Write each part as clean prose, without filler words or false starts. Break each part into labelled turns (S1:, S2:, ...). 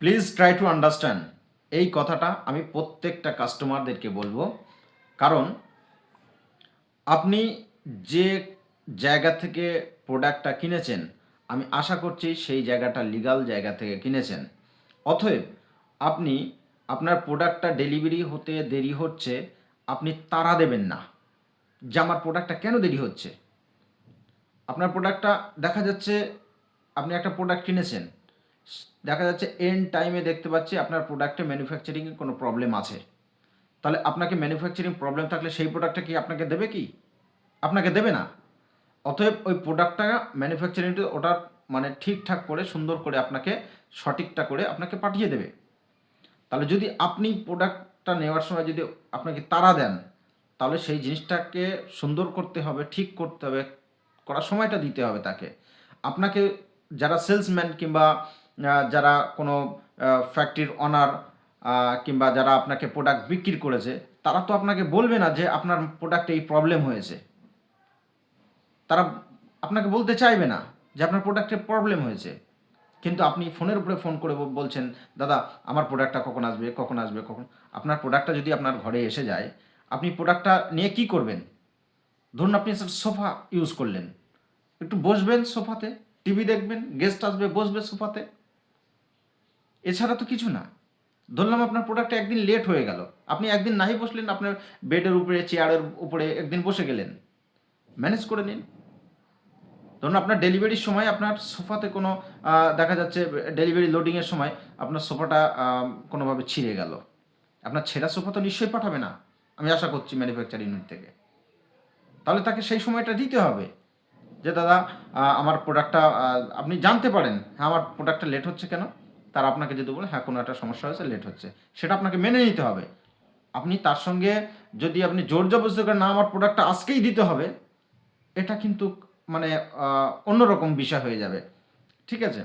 S1: Please try to understand. এই কথাটা আমি প্রত্যেকটা কাস্টমারদেরকে বলবো। কারণ আপনি যে জায়গা থেকে প্রোডাক্টটা কিনেছেন, আমি আশা করছি সেই জায়গাটা লিগ্যাল জায়গা থেকে কিনেছেন। অতএব আপনি আপনার প্রোডাক্টটা ডেলিভারি হতে দেরি হচ্ছে, আপনি তাড়া দেবেন না যে আমার প্রোডাক্টটা কেন দেরি হচ্ছে। আপনার প্রোডাক্টটা দেখা যাচ্ছে, আপনি একটা প্রোডাক্ট কিনেছেন, দেখা যাচ্ছে এন্ড টাইমে দেখতে পাচ্ছি আপনার প্রোডাক্টে ম্যানুফ্যাকচারিংয়ে কোনো প্রবলেম আছে। তাহলে আপনাকে ম্যানুফ্যাকচারিং প্রবলেম থাকলে সেই প্রোডাক্টটা কি আপনাকে দেবে কি? আপনাকে দেবে না। অতএব ওই প্রোডাক্টটা ম্যানুফ্যাকচারিংটা ওটা মানে ঠিকঠাক করে সুন্দর করে আপনাকে সঠিকটা করে আপনাকে পাঠিয়ে দেবে। তাহলে যদি আপনি প্রোডাক্টটা নেওয়ার সময় যদি আপনাকে তাড়া দেন, তাহলে সেই জিনিসটাকে সুন্দর করতে হবে, ঠিক করতে হবে, করার সময়টা দিতে হবে তাকে। আপনাকে যারা সেলসম্যান কিংবা যারা কোনো ফ্যাক্টরির ওনার কিংবা যারা আপনাকে প্রোডাক্ট বিক্রি করেছে, তারা তো আপনাকে বলবে না যে আপনার প্রোডাক্টে এই প্রবলেম হয়েছে। তারা আপনাকে বলতে চাইবে না যে আপনার প্রোডাক্টে প্রবলেম হয়েছে। কিন্তু আপনি ফোনের উপরে ফোন করে বলছেন, দাদা আমার প্রোডাক্টটা কখন আসবে, কখন আসবে, কখন। আপনার প্রোডাক্টটা যদি আপনার ঘরে এসে যায়, আপনি প্রোডাক্টটা নিয়ে কি করবেন? ধরুন আপনি সোফা ইউজ করলেন, একটু বসবেন সোফাতে, টিভি দেখবেন, গেস্ট আসবে, বসবে সোফাতে, এছাড়া তো কিছু না। ধরলাম আপনার প্রোডাক্টটা একদিন লেট হয়ে গেল, আপনি একদিন নাই বসলেন, আপনার বেডের উপরে চেয়ারের উপরে একদিন বসে গেলেন, ম্যানেজ করে নিন। ধরুন আপনার ডেলিভারির সময় আপনার সোফাতে কোনো দেখা যাচ্ছে ডেলিভারি লোডিংয়ের সময় আপনার সোফাটা কোনোভাবে ছিঁড়ে গেল, আপনার ছেঁড়া সোফা তো নিশ্চয়ই পাঠাবে না, আমি আশা করছি ম্যানুফ্যাকচার ইউনিট থেকে। তাহলে তাকে সেই সময়টা দিতে হবে যে দাদা আমার প্রোডাক্টটা আপনি জানতে পারেন, হ্যাঁ আমার প্রোডাক্টটা লেট হচ্ছে কেন। তারা আপনাকে যদি বলে হ্যাঁ কোনো একটা সমস্যা হয়েছে, লেট হচ্ছে, সেটা আপনাকে মেনে নিতে হবে। আপনি তার সঙ্গে যদি আপনি জোর জবরদস্তি করেন না আমার প্রোডাক্টটা আজকেই দিতে হবে, এটা কিন্তু মানে অন্যরকম বিষয় হয়ে যাবে। ঠিক আছে?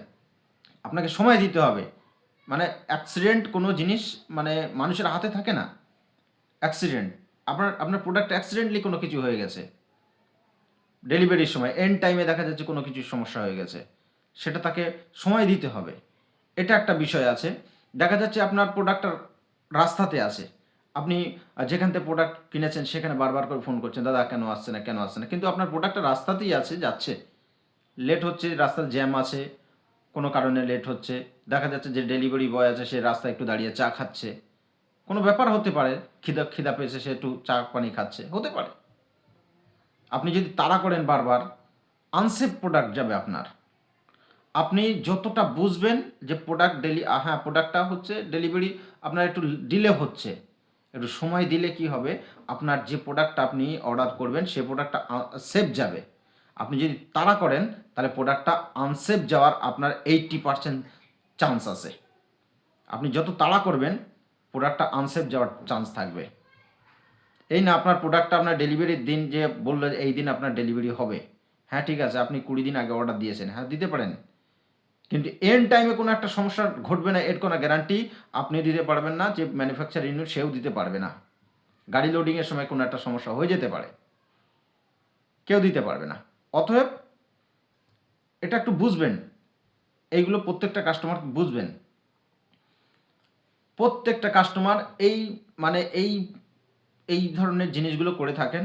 S1: আপনাকে সময় দিতে হবে। মানে অ্যাক্সিডেন্ট কোনো জিনিস মানে মানুষের হাতে থাকে না। অ্যাক্সিডেন্ট, আপনার প্রোডাক্ট অ্যাক্সিডেন্টলি কোনো কিছু হয়ে গেছে। ডেলিভারির সময় এন্ড টাইমে দেখা যাচ্ছে কোনো কিছুর সমস্যা হয়ে গেছে। সেটা তাকে সময় দিতে হবে। এটা একটা বিষয় আছে। দেখা যাচ্ছে আপনার প্রোডাক্টটা রাস্তাতে আছে। আপনি যেখান থেকে প্রোডাক্ট কিনেছেন সেখানে বারবার করে ফোন করছেন, দাদা কেন আসছে না, কেন আসছে না? কিন্তু আপনার প্রোডাক্টটা রাস্তাতেই আছে, যাচ্ছে। লেট হচ্ছে, রাস্তার জ্যাম আছে, কোনো কারণে লেট হচ্ছে। দেখা যাচ্ছে যে ডেলিভারি বয় আছে সে রাস্তায় একটু দাঁড়িয়ে চা খাচ্ছে। কোনো ব্যাপার হতে পারে, খিদা খিদা পেয়েছে সে একটু চা পানি খাচ্ছে, হতে পারে। আপনি যদি তাড়া করেন বারবার, আনসেফ প্রোডাক্ট যাবে আপনার। আপনি যতটা বুঝবেন যে প্রোডাক্ট হ্যাঁ প্রোডাক্টটা হচ্ছে ডেলিভারি আপনার একটু ডিলে হচ্ছে, একটু সময় দিলে কি হবে, আপনার যে প্রোডাক্টটা আপনি অর্ডার করবেন সে প্রোডাক্টটা সেফ যাবে। আপনি যদি তাড়া করেন তাহলে প্রোডাক্টটা আনসেফ যাওয়ার আপনার 80% চান্স আছে। আপনি যত তাড়া করবেন প্রোডাক্টটা আনসেফ যাওয়ার চান্স থাকবে। এই না আপনার প্রোডাক্টটা আপনার ডেলিভারির দিন যে বললো এই দিন আপনার ডেলিভারি হবে, হ্যাঁ ঠিক আছে আপনি 20 দিন আগে অর্ডার দিয়েছেন, হ্যাঁ দিতে পারেন, কিন্তু এন্ড টাইমে কোনো একটা সমস্যা ঘটবে না এর কোনো গ্যারান্টি আপনি দিতে পারবেন না, যে ম্যানুফ্যাকচার ইউনিট সেও দিতে পারবে না। গাড়ি লোডিংয়ের সময় কোনো একটা সমস্যা হয়ে যেতে পারে, কেউ দিতে পারবে না। অতএব এটা একটু বুঝবেন, এইগুলো প্রত্যেকটা কাস্টমার বুঝবেন। প্রত্যেকটা কাস্টমার এই মানে এই ধরনের জিনিসগুলো করে থাকেন,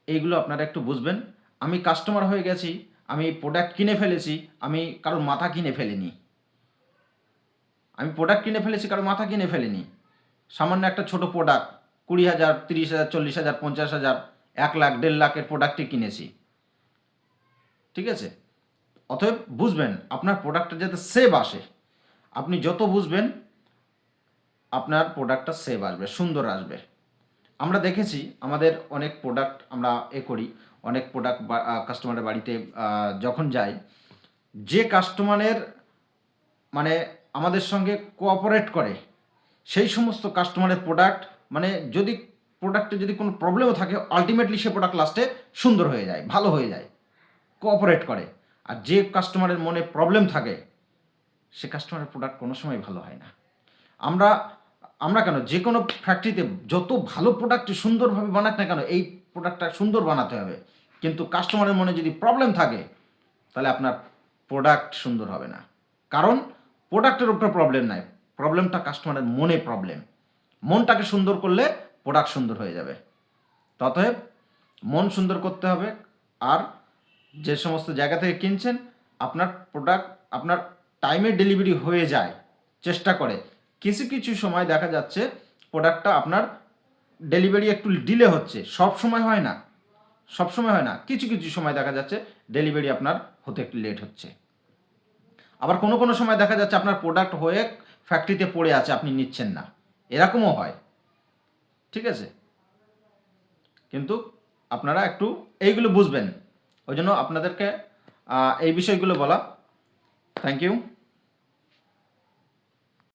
S1: এইগুলো আপনারা একটু বুঝবেন। আমি কাস্টমার হয়ে গেছি, আমি প্রোডাক্ট কিনে ফেলেছি, আমি কারোর মাথা কিনে ফেলিনি। আমি প্রোডাক্ট কিনে ফেলেছি, কারোর মাথা কিনে ফেলিনি। সামান্য একটা ছোট প্রোডাক্ট 20,000, 30,000, 40,000, 50,000, 1,00,000, 1,50,000-এর প্রোডাক্টই কিনেছি। ঠিক আছে? অতএব বুঝবেন আপনার প্রোডাক্টটা যাতে সেভ আসে। আপনি যত বুঝবেন আপনার প্রোডাক্টটা সেভ আসবে, সুন্দর আসবে। আমরা দেখেছি আমাদের অনেক প্রোডাক্ট আমরা করি, অনেক প্রোডাক্ট কাস্টমারের বাড়িতে যখন যাই, যে কাস্টমারের মানে আমাদের সঙ্গে কোঅপারেট করে, সেই সমস্ত কাস্টমারের প্রোডাক্ট মানে যদি প্রোডাক্টে যদি কোনো প্রবলেমও থাকে আল্টিমেটলি সে প্রোডাক্ট লাস্টে সুন্দর হয়ে যায়, ভালো হয়ে যায়, কোঅপারেট করে। আর যে কাস্টমারের মনে প্রবলেম থাকে সে কাস্টমারের প্রোডাক্ট কোনো সময় ভালো হয় না। আমরা আমরা কেন যে কোনো ফ্যাক্টরিতে যত ভালো প্রোডাক্ট সুন্দরভাবে বানাক না কেন এই প্রোডাক্টটা সুন্দর বানাতে হবে, কিন্তু কাস্টমারের মনে যদি প্রবলেম থাকে তাহলে আপনার প্রোডাক্ট সুন্দর হবে না। কারণ প্রোডাক্টের উপরে প্রবলেম নাই, প্রবলেমটা কাস্টমারের মনে প্রবলেম। মনটাকে সুন্দর করলে প্রোডাক্ট সুন্দর হয়ে যাবে। অতএব মন সুন্দর করতে হবে। আর যে সমস্ত জায়গা থেকে কিনছেন আপনার প্রোডাক্ট আপনার টাইমে ডেলিভারি হয়ে যায়, চেষ্টা করে। কিছু কিছু সময় দেখা যাচ্ছে প্রোডাক্টটা আপনার ডেলিভারি একটু ডিলে হচ্ছে, সব সময় হয় না, সব সময় হয় না, কিছু কিছু সময় দেখা যাচ্ছে ডেলিভারি আপনার হতে একটু লেট হচ্ছে। আবার কোনো কোনো সময় দেখা যাচ্ছে আপনার প্রোডাক্ট হয়ে ফ্যাক্টরিতে পড়ে আছে, আপনি নিচ্ছেন না, এরকমও হয়। ঠিক আছে, কিন্তু আপনারা একটু এইগুলো বুঝবেন, ওই জন্য আপনাদেরকে এই বিষয়গুলো বলা। Thank you.